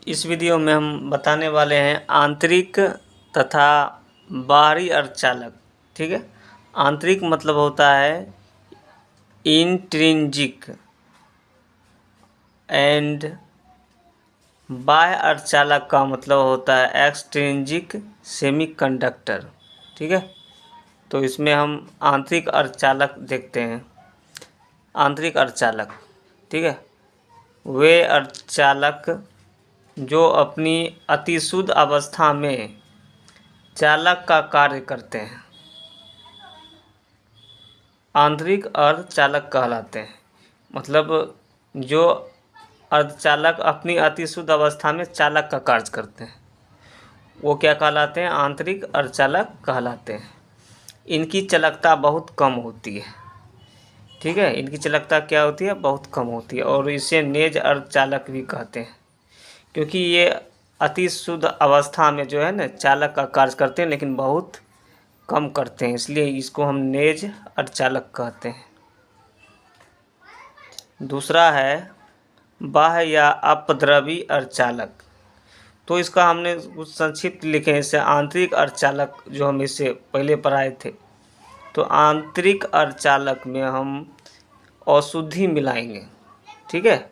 इस वीडियो में हम बताने वाले हैं आंतरिक तथा बाहरी अर्धचालक। ठीक है, आंतरिक मतलब होता है इंट्रिंजिक एंड बाह्य अर्धचालक का मतलब होता है एक्सट्रिंजिक सेमीकंडक्टर। ठीक है, तो इसमें हम आंतरिक अर्धचालक देखते हैं। आंतरिक अर्धचालक, ठीक है, वे अर्धचालक जो अपनी अतिशुद्ध अवस्था में चालक का कार्य करते हैं, आंतरिक अर्धचालक कहलाते हैं। मतलब जो अर्धचालक अपनी अतिशुद्ध अवस्था में चालक का कार्य करते हैं वो क्या कहलाते हैं? आंतरिक अर्धचालक कहलाते हैं। इनकी चालकता बहुत कम होती है। ठीक है, इनकी चालकता क्या होती है? बहुत कम होती है, और इसे नेज अर्धचालक भी कहते हैं, क्योंकि ये अति शुद्ध अवस्था में जो है ना चालक का कार्य करते हैं, लेकिन बहुत कम करते हैं, इसलिए इसको हम नेज अर्धचालक कहते हैं। दूसरा है बाह्य या अपद्रवी अर्धचालक। तो इसका हमने कुछ संक्षिप्त लिखे हैं। इससे आंतरिक अर्धचालक जो हम इससे पहले पढ़ाए थे, तो आंतरिक अर्धचालक में हम अशुद्धि मिलाएंगे। ठीक है,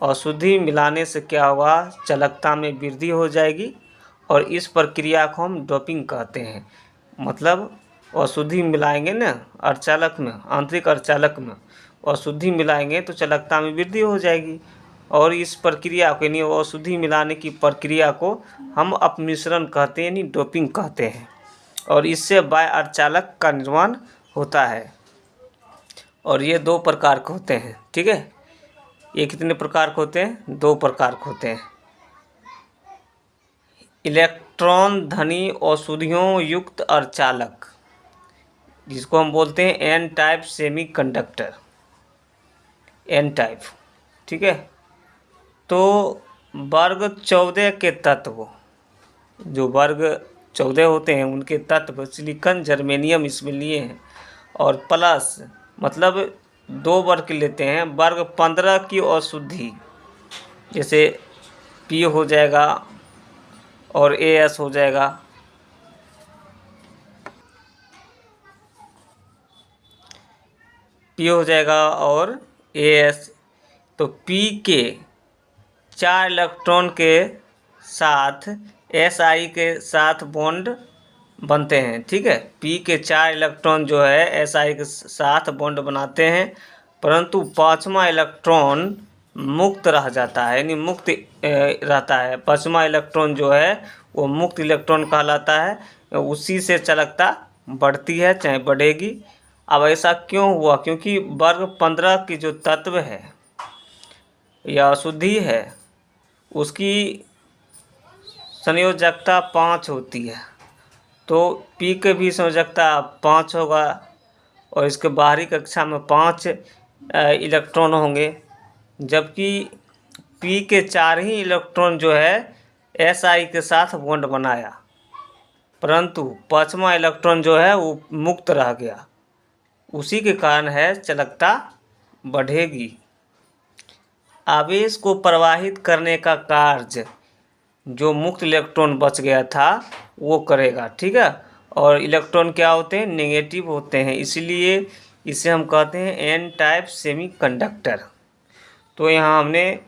अशुद्धि मिलाने से क्या होगा? चालकता में वृद्धि हो जाएगी, और इस प्रक्रिया को हम डोपिंग कहते हैं। मतलब अशुद्धि मिलाएंगे ना अर्धचालक में, आंतरिक अर्धचालक में अशुद्धि मिलाएंगे तो चालकता में वृद्धि हो जाएगी, और इस प्रक्रिया को यानी अशुद्धि मिलाने की प्रक्रिया को हम अपमिश्रण कहते हैं, यानी डोपिंग कहते हैं, और इससे बाह्य अर्धचालक का निर्माण होता है। और ये दो प्रकार के होते हैं। ठीक है, ये कितने प्रकार के होते हैं? दो प्रकार के होते हैं। इलेक्ट्रॉन धनी अशुद्धियों युक्त अर्धचालक, जिसको हम बोलते हैं N type semiconductor, N type. ठीक है, तो वर्ग 14 के तत्व, जो वर्ग 14 होते हैं उनके तत्व सिलिकॉन जर्मेनियम इसमें लिए हैं, और प्लस मतलब 2 वर्ग लेते हैं, वर्ग 15 की अशुद्धि, जैसे पी हो जाएगा और एस हो जाएगा। पी हो जाएगा और एस, तो पी के 4 इलेक्ट्रॉन के साथ एस आई के साथ बॉन्ड बनते हैं। ठीक है, पी के 4 इलेक्ट्रॉन जो है एस आई के साथ बॉन्ड बनाते हैं, परंतु 5वां इलेक्ट्रॉन मुक्त रह जाता है, यानी मुक्त रहता है। 5वां इलेक्ट्रॉन जो है वो मुक्त इलेक्ट्रॉन कहलाता है, उसी से चालकता बढ़ती है, चाहे बढ़ेगी। अब ऐसा क्यों हुआ? क्योंकि वर्ग 15 की जो तत्व है या अशुद्धि है उसकी संयोजकता 5 होती है, तो पी के भी संयोजकता 5 होगा, और इसके बाहरी कक्षा में 5 इलेक्ट्रॉन होंगे, जबकि पी के 4 ही इलेक्ट्रॉन जो है एस आई के साथ बॉन्ड बनाया, परंतु 5वां इलेक्ट्रॉन जो है वो मुक्त रह गया। उसी के कारण है चालकता बढ़ेगी। आवेश को प्रवाहित करने का कार्य जो मुक्त इलेक्ट्रॉन बच गया था वो करेगा। ठीक है, और इलेक्ट्रॉन क्या होते हैं? नेगेटिव होते हैं, इसलिए इसे हम कहते हैं एन टाइप सेमीकंडक्टर। तो यहाँ हमने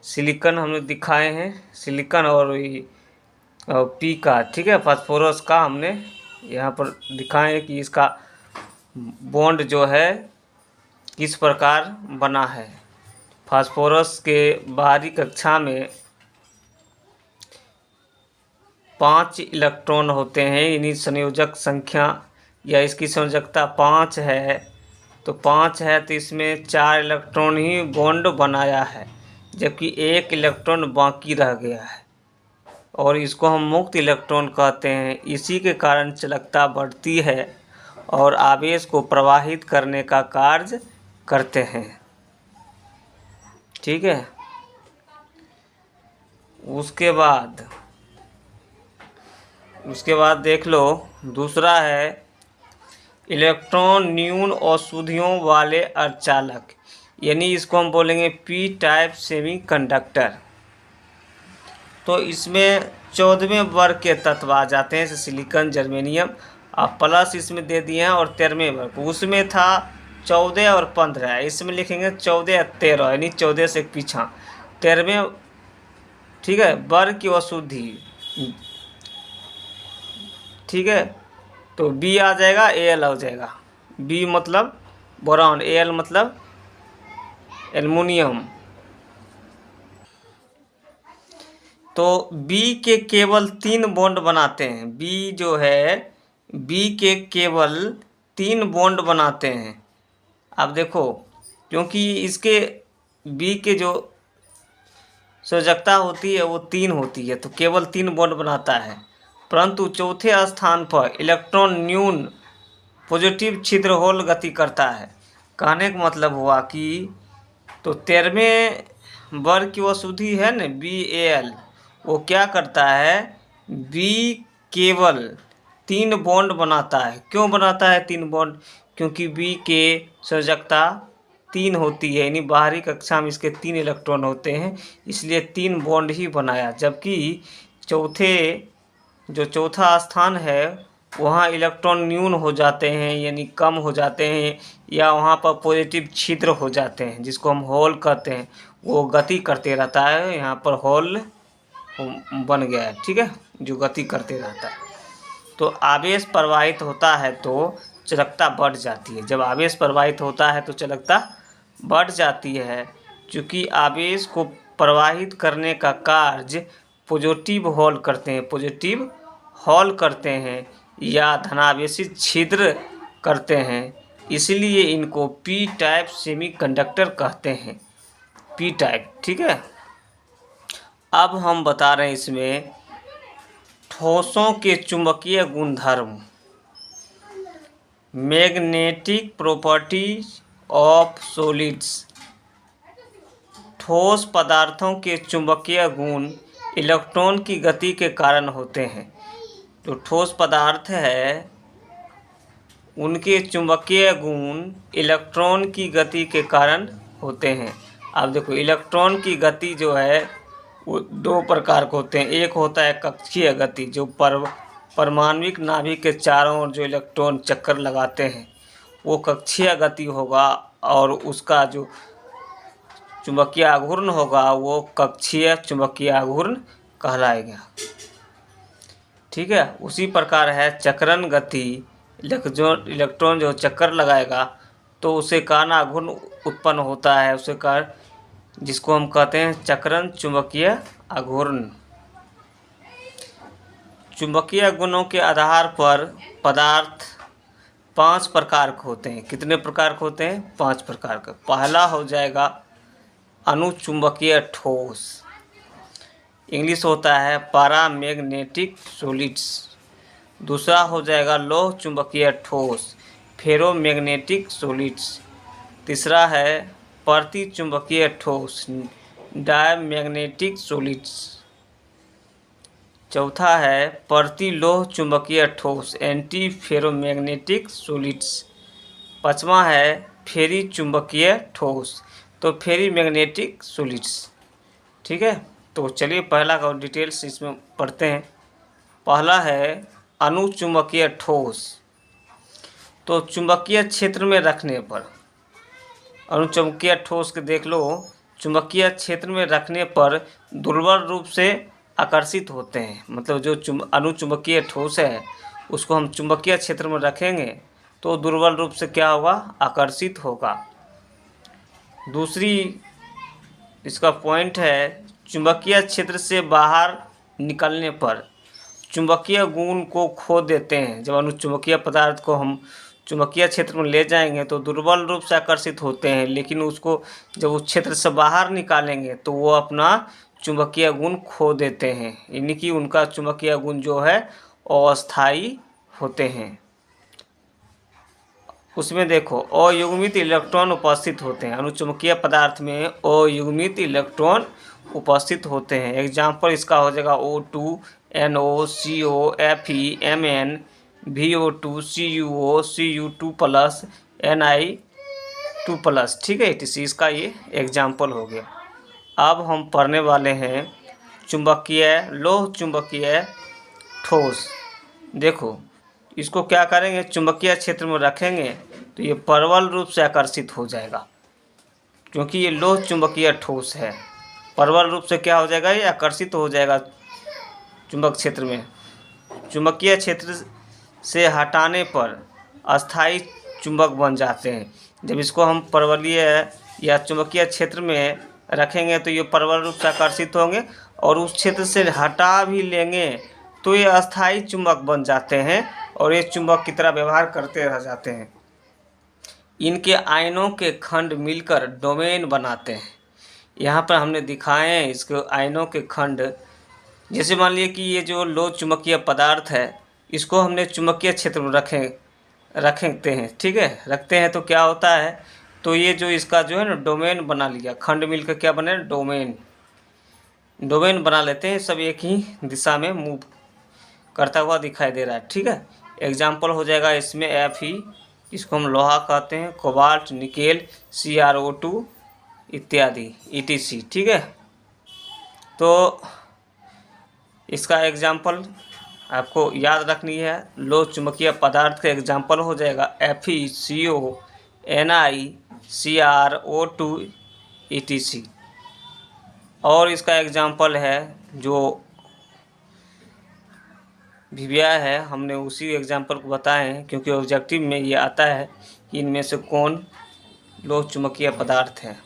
सिलिकॉन हमने दिखाए हैं, सिलिकॉन और पी का, ठीक है, फास्फोरस का हमने यहाँ पर दिखाए हैं कि इसका बॉन्ड जो है किस प्रकार बना है। फास्फोरस के बाहरी कक्षा में 5 इलेक्ट्रॉन होते हैं, यानी संयोजक संख्या या इसकी संयोजकता 5 है, तो 5 है तो इसमें 4 इलेक्ट्रॉन ही बॉन्ड बनाया है, जबकि 1 इलेक्ट्रॉन बाकी रह गया है, और इसको हम मुक्त इलेक्ट्रॉन कहते हैं। इसी के कारण चालकता बढ़ती है और आवेश को प्रवाहित करने का कार्य करते हैं। ठीक है, उसके बाद देख लो, दूसरा है इलेक्ट्रॉन न्यून अशुद्धियों वाले अर्धचालक, यानी इसको हम बोलेंगे पी टाइप सेमीकंडक्टर। तो इसमें 14वें वर्ग के तत्व आ जाते हैं, जैसे सिलिकॉन, जर्मेनियम। अब प्लस इसमें दे दिए हैं, और 13वें वर्ग उसमें था 14 और 15, इसमें लिखेंगे 14 या 13, यानी 14 से पीछा 13वें, ठीक है, वर्ग की अशुद्धि, ठीक है। तो बी आ जाएगा, एल हो जाएगा। बी मतलब बोरॉन, एल मतलब एल्युमिनियम। तो बी के केवल 3 बॉन्ड बनाते हैं, बी जो है बी के केवल 3 बॉन्ड बनाते हैं। अब देखो, क्योंकि इसके बी के जो संयोजकता होती है वो 3 होती है, तो केवल 3 बॉन्ड बनाता है। परंतु चौथे स्थान पर इलेक्ट्रॉन न्यून पॉजिटिव छिद्र होल गति करता है। कहने का मतलब हुआ कि तो 13वें वर्ग की अशुद्धि है न, बी ए एल, वो क्या करता है, बी केवल 3 बॉन्ड बनाता है। क्यों बनाता है 3 बॉन्ड? क्योंकि बी के संयोजकता 3 होती है, यानी बाहरी कक्षा में इसके 3 इलेक्ट्रॉन होते हैं, इसलिए 3 बॉन्ड ही बनाया। जबकि चौथा स्थान है वहाँ इलेक्ट्रॉन न्यून हो जाते हैं, यानी कम हो जाते हैं, या वहाँ पर पॉजिटिव छिद्र हो जाते हैं, जिसको हम होल कहते हैं, वो गति करते रहता है। यहाँ पर होल बन गया है, ठीक है, जो गति करते रहता है। तो आवेश प्रवाहित होता है तो चालकता बढ़ जाती है। जब आवेश प्रवाहित होता है तो चालकता बढ़ जाती है। चूँकि आवेश को प्रवाहित करने का कार्य पॉजिटिव होल करते हैं या धनावेशित छिद्र करते हैं, इसलिए इनको पी टाइप सेमीकंडक्टर कहते हैं, पी टाइप, ठीक है। अब हम बता रहे हैं इसमें ठोसों के चुंबकीय गुणधर्म, मैग्नेटिक प्रॉपर्टीज ऑफ सॉलिड्स। ठोस पदार्थों के चुंबकीय गुण इलेक्ट्रॉन की गति के कारण होते हैं। जो ठोस पदार्थ है उनके चुंबकीय गुण इलेक्ट्रॉन की गति के कारण होते हैं। अब देखो, इलेक्ट्रॉन की गति जो है वो 2 प्रकार के होते हैं। एक होता है कक्षीय गति, जो परमाणविक नाभिक के चारों ओर जो इलेक्ट्रॉन चक्कर लगाते हैं वो कक्षीय गति होगा, और उसका जो चुंबकीय आघूर्ण होगा वो कक्षीय चुंबकीय आघूर्ण कहलाएगा, ठीक है। उसी प्रकार है चक्रण गति, इलेक्ट्रॉन जो चक्कर लगाएगा तो उसे कारण आघूर्ण उत्पन्न होता है, उसे कारण, जिसको हम कहते हैं चक्रण चुंबकीय आघूर्ण। चुंबकीय गुणों के आधार पर पदार्थ 5 प्रकार के होते हैं। कितने प्रकार के होते हैं? 5 प्रकार के। पहला हो जाएगा अनुचुंबकीय ठोस, इंग्लिश होता है पैरामैग्नेटिक सॉलिड्स। दूसरा हो जाएगा लौह चुंबकीय ठोस, फेरोमैग्नेटिक सॉलिड्स। तीसरा है प्रति चुंबकीय ठोस, डायमैग्नेटिक सॉलिड्स। चौथा है प्रति लौह चुंबकीय ठोस, एंटी फेरोमैग्नेटिक सॉलिड्स। पाँचवा है फेरी चुंबकीय ठोस, तो फेरी मैग्नेटिक सॉलिड्स, ठीक है। तो चलिए पहला का डिटेल्स इसमें पढ़ते हैं। पहला है अनुचुंबकीय ठोस। तो चुंबकीय क्षेत्र में रखने पर, अनुचुंबकीय ठोस के देख लो, चुंबकीय क्षेत्र में रखने पर दुर्बल रूप से आकर्षित होते हैं। मतलब जो अनुचुंबकीय ठोस है उसको हम चुंबकीय क्षेत्र में रखेंगे तो दुर्बल रूप से क्या होगा? आकर्षित होगा। दूसरी इसका पॉइंट है चुंबकीय क्षेत्र से बाहर निकलने पर चुंबकीय गुण को खो देते हैं। जब अनुचुंबकीय पदार्थ को हम चुंबकीय क्षेत्र में ले जाएंगे तो दुर्बल रूप से आकर्षित होते हैं, लेकिन उसको जब उस क्षेत्र से बाहर निकालेंगे तो वो अपना चुंबकीय गुण खो देते हैं, यानी कि उनका चुंबकीय गुण जो है अस्थायी होते हैं। उसमें देखो अयुग्मित इलेक्ट्रॉन उपस्थित होते हैं। अनुचुंबकीय पदार्थ में अयुग्मित इलेक्ट्रॉन उपस्थित होते हैं। एग्जाम्पल इसका हो जाएगा O2, NO, CO, Fe, Mn, VO2, CuO, Cu2+, Ni2+, ठीक है। इसका ये एग्जाम्पल हो गया। अब हम पढ़ने वाले हैं लोह चुंबकीय ठोस। देखो इसको क्या करेंगे, चुंबकीय क्षेत्र में रखेंगे तो ये प्रबल रूप से आकर्षित हो जाएगा, क्योंकि ये लोह चुंबकीय ठोस है। प्रबल रूप से क्या हो जाएगा, ये आकर्षित हो जाएगा चुंबक क्षेत्र में। चुंबकीय क्षेत्र से हटाने पर अस्थायी चुंबक बन जाते हैं। जब इसको हम प्रबलीय या चुंबकीय क्षेत्र में रखेंगे तो ये प्रबल रूप से आकर्षित होंगे, और उस क्षेत्र से हटा भी लेंगे तो ये अस्थायी चुंबक बन जाते हैं और ये चुंबक की तरह व्यवहार करते रह जाते हैं। इनके आयनों के खंड मिलकर डोमेन बनाते हैं। यहाँ पर हमने दिखाए हैं इसके आयनों के खंड। जैसे मान लिए कि ये जो लोह चुंबकीय पदार्थ है, इसको हमने चुंबकीय क्षेत्र में रखते हैं, ठीक है, रखते हैं तो क्या होता है, तो ये जो इसका जो है ना डोमेन बना लिया, खंड मिलकर क्या बने, डोमेन बना लेते हैं। सब एक ही दिशा में मूव करता हुआ दिखाई दे रहा है, ठीक है। एग्जाम्पल हो जाएगा इसमें Fe, इसको हम लोहा कहते हैं, कोबाल्ट, निकेल, CrO2 इत्यादि ETC, ठीक है। तो इसका एग्जाम्पल आपको याद रखनी है। लोह चुंबकीय पदार्थ का एग्जाम्पल हो जाएगा FeCO, Ni, CrO2 ETC। और इसका एग्जाम्पल है जो विव्या है, हमने उसी एग्जाम्पल को बताए हैं, क्योंकि ऑब्जेक्टिव में ये आता है कि इनमें से कौन लोह चुंबकीय पदार्थ है।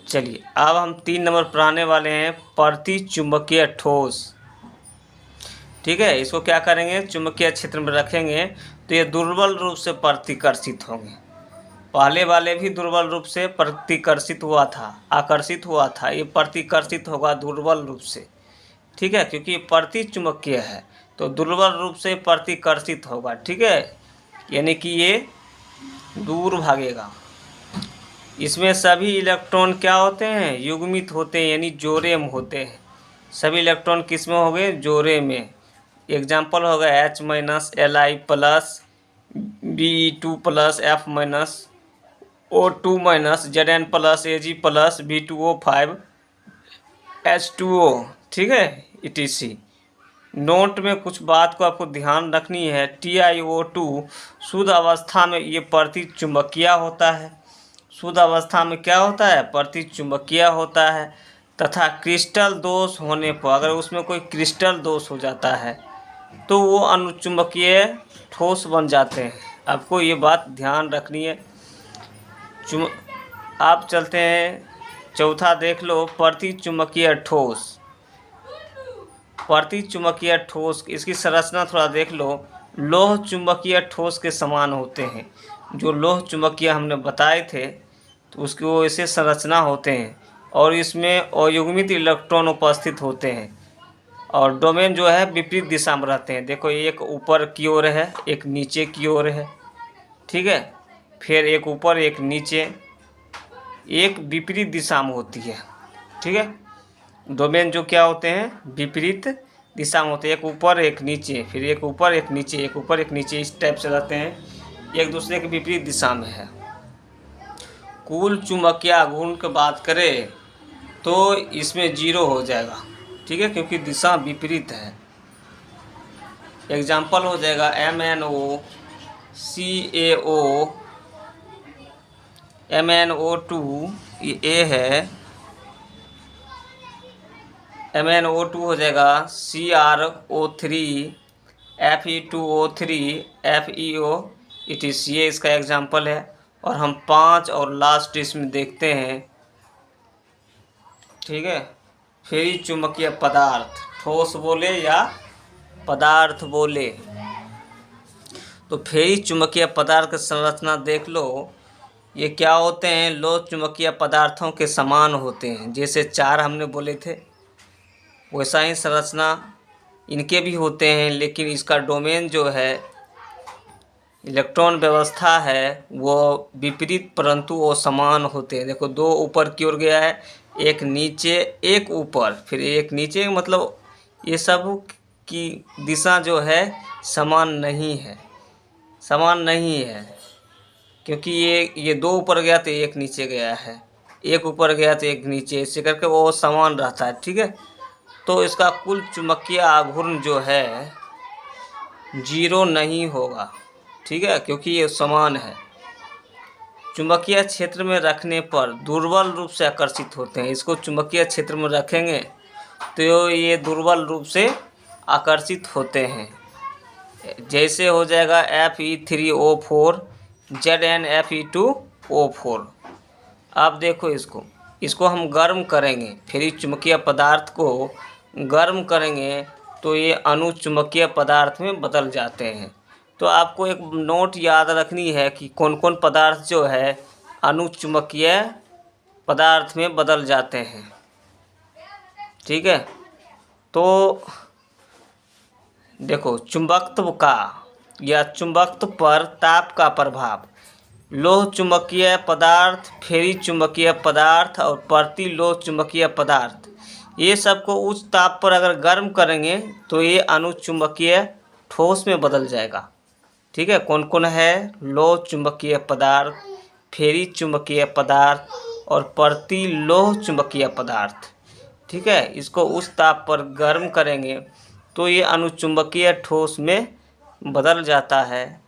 चलिए अब हम 3 नंबर पर आने वाले हैं, प्रति चुंबकीय ठोस, ठीक है। इसको क्या करेंगे, चुंबकीय क्षेत्र में रखेंगे तो ये दुर्बल रूप से प्रतिकर्षित होंगे। पहले वाले भी दुर्बल रूप से प्रतिकर्षित हुआ था, आकर्षित हुआ था, ये प्रतिकर्षित होगा दुर्बल रूप से, ठीक है, क्योंकि ये प्रति चुंबकीय है तो दुर्बल रूप से प्रतिकर्षित होगा, ठीक है, यानी कि ये दूर भागेगा। इसमें सभी इलेक्ट्रॉन क्या होते हैं, युग्मित होते हैं, यानी जोड़े में होते हैं। सभी इलेक्ट्रॉन किस में हो गए, जोड़े में। एग्जाम्पल होगा H- Li plus Be2 plus F minus O2 minus Zn plus Ag plus B2O5 H2O, ठीक है, ETC। नोट में कुछ बात को आपको ध्यान रखनी है। TiO2 शुद्ध अवस्था में ये प्रति चुंबकीय होता है। शुद्ध अवस्था में क्या होता है, प्रति चुंबकीय होता है, तथा क्रिस्टल दोष होने पर, अगर उसमें कोई क्रिस्टल दोष हो जाता है तो वो अनुचुंबकीय ठोस बन जाते हैं। आपको ये बात ध्यान रखनी है। आप चलते हैं चौथा, देख लो, प्रति चुंबकीय ठोस। प्रति चुंबकीय ठोस, इसकी संरचना थोड़ा देख लो। लोह चुंबकीय ठोस के समान होते हैं। जो लोह चुंबकीय हमने बताए थे तो उसकी वो ऐसे संरचना होते हैं, और इसमें अयुग्मित इलेक्ट्रॉन उपस्थित होते हैं, और डोमेन जो है विपरीत दिशा में रहते हैं। देखो एक ऊपर की ओर है, एक नीचे की ओर है, ठीक है, फिर एक ऊपर एक नीचे, एक विपरीत दिशा में होती है, ठीक है। डोमेन जो क्या होते हैं, विपरीत दिशा में होते हैं, एक ऊपर एक नीचे, फिर एक ऊपर एक नीचे, एक ऊपर एक नीचे, इस टाइप से रहते हैं, एक दूसरे के विपरीत दिशा में है। कुल चुंबकीय गुण की बात करें तो इसमें 0 हो जाएगा, ठीक है, क्योंकि दिशा विपरीत है। एग्जाम्पल हो जाएगा MnO, CaO, MnO2, ये A है, MnO2 हो जाएगा CrO3, Fe2O3, FeO ETC, ये इसका एग्जाम्पल है। और हम 5 और लास्ट इसमें देखते हैं, ठीक है, फेरी चुंबकीय पदार्थ, ठोस बोले या पदार्थ बोले, तो फेरी चुंबकीय पदार्थ की संरचना देख लो। ये क्या होते हैं, लोह चुंबकीय पदार्थों के समान होते हैं। जैसे 4 हमने बोले थे वैसा ही संरचना इनके भी होते हैं, लेकिन इसका डोमेन जो है, इलेक्ट्रॉन व्यवस्था है, वो विपरीत परंतु वो समान होते हैं। देखो 2 ऊपर की ओर गया है, एक नीचे, एक ऊपर, फिर एक नीचे, मतलब ये सब की दिशा जो है समान नहीं है, समान नहीं है, क्योंकि ये 2 ऊपर गया तो एक नीचे गया है, एक ऊपर गया तो एक नीचे, ऐसे करके वो समान रहता है, ठीक है। तो इसका कुल चुंबकीय आघूर्ण जो है 0 नहीं होगा, ठीक है, क्योंकि ये समान है। चुंबकीय क्षेत्र में रखने पर दुर्बल रूप से आकर्षित होते हैं। इसको चुंबकीय क्षेत्र में रखेंगे तो ये दुर्बल रूप से आकर्षित होते हैं। जैसे हो जाएगा Fe3O4 ZnFe2O4। अब देखो इसको हम गर्म करेंगे, फिर इस चुंबकीय पदार्थ को गर्म करेंगे तो ये अणु चुंबकीय पदार्थ में बदल जाते हैं। तो आपको एक नोट याद रखनी है कि कौन कौन पदार्थ जो है अणु चुंबकीय पदार्थ में बदल जाते हैं, ठीक है। तो देखो, चुंबकत्व का या चुंबकत्व पर ताप का प्रभाव। लोह चुंबकीय पदार्थ, फेरी चुंबकीय पदार्थ और प्रतिलोह चुंबकीय पदार्थ, ये सबको उच्च ताप पर अगर गर्म करेंगे तो ये अणु चुंबकीय ठोस में बदल जाएगा, ठीक है। कौन कौन है? लोह चुंबकीय पदार्थ, फेरी चुंबकीय पदार्थ और प्रतिलोह चुंबकीय पदार्थ, ठीक है। इसको उच्च ताप पर गर्म करेंगे तो ये अणु चुंबकीय ठोस में बदल जाता है।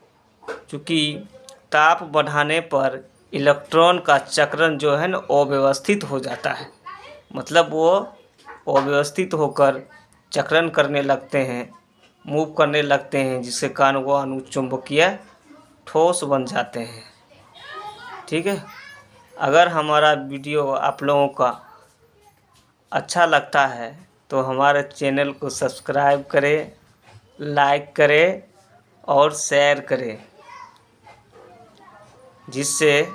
क्योंकि ताप बढ़ाने पर इलेक्ट्रॉन का चक्रण जो है ना अव्यवस्थित हो जाता है, मतलब वो अव्यवस्थित होकर चक्रण करने लगते हैं, मूव करने लगते हैं, जिसके कारण वो अणु चुंबकीय ठोस बन जाते हैं, ठीक है। अगर हमारा वीडियो आप लोगों का अच्छा लगता है तो हमारे चैनल को सब्सक्राइब करें, लाइक करें और शेयर करें, जिससे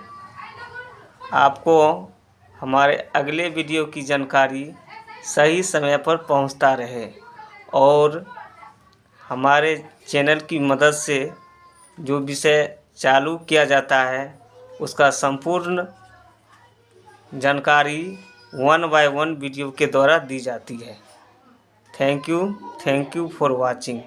आपको हमारे अगले वीडियो की जानकारी सही समय पर पहुंचता रहे। और हमारे चैनल की मदद से जो विषय चालू किया जाता है उसका संपूर्ण जानकारी 1 बाय 1 वीडियो के द्वारा दी जाती है। Thank you for watching.